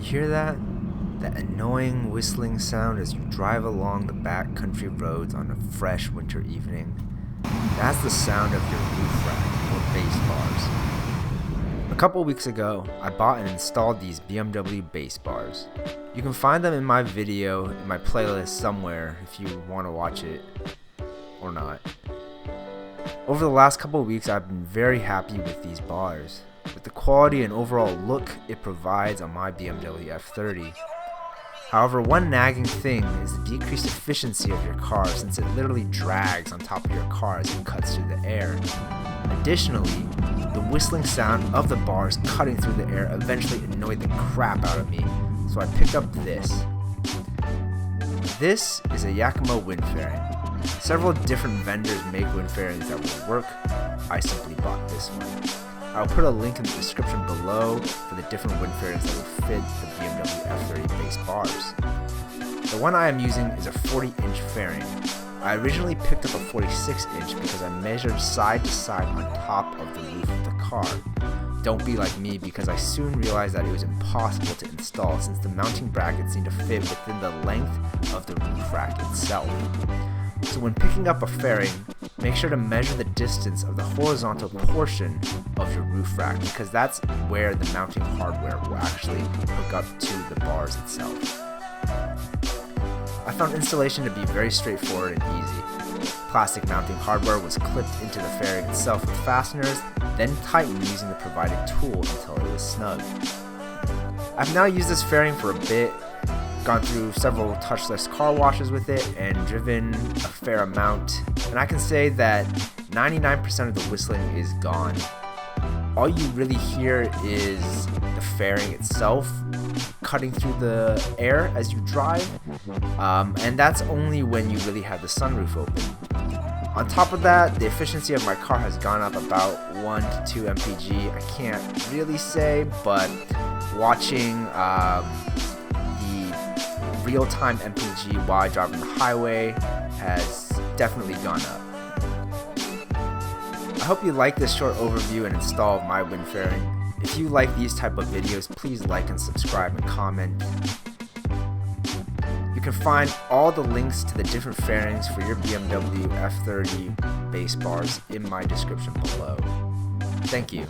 Hear that? That annoying whistling sound as you drive along the backcountry roads on a fresh winter evening? That's the sound of your roof rack or bass bars. A couple weeks ago, I bought and installed these BMW bass bars. You can find them in my video in my playlist somewhere if you want to watch it or not. Over the last couple weeks, I've been very happy with these bars, with the quality and overall look it provides on my BMW F30. However, one nagging thing is the decreased efficiency of your car, since it literally drags on top of your car as it cuts through the air. Additionally, the whistling sound of the bars cutting through the air eventually annoyed the crap out of me, so I picked up this. This is a Yakima wind fairing. Several different vendors make wind fairings that will work. I simply bought this one. I'll put a link in the description below for the different wind fairings that will fit the BMW F30 base bars. The one I am using is a 40-inch fairing. I originally picked up a 46-inch because I measured side to side on top of the roof of the car. Don't be like me, because I soon realized that it was impossible to install since the mounting brackets seemed to fit within the length of the roof rack itself. So when picking up a fairing, make sure to measure the distance of the horizontal portion of your roof rack, because that's where the mounting hardware will actually hook up to the bars itself. I found installation to be very straightforward and easy. Plastic mounting hardware was clipped into the fairing itself with fasteners, then tightened using the provided tool until it was snug. I've now used this fairing for a bit, gone through several touchless car washes with it, and driven a fair amount, and I can say that 99% of the whistling is gone. All you really hear is the fairing itself cutting through the air as you drive, and that's only when you really have the sunroof open. On top of that, the efficiency of my car has gone up about 1 to 2 mpg. I can't really say, but watching real-time MPG while I drive on the highway has definitely gone up. I hope you like this short overview and install of my wind fairing. If you like these type of videos, please like and subscribe and comment. You can find all the links to the different fairings for your BMW F30 base bars in my description below. Thank you.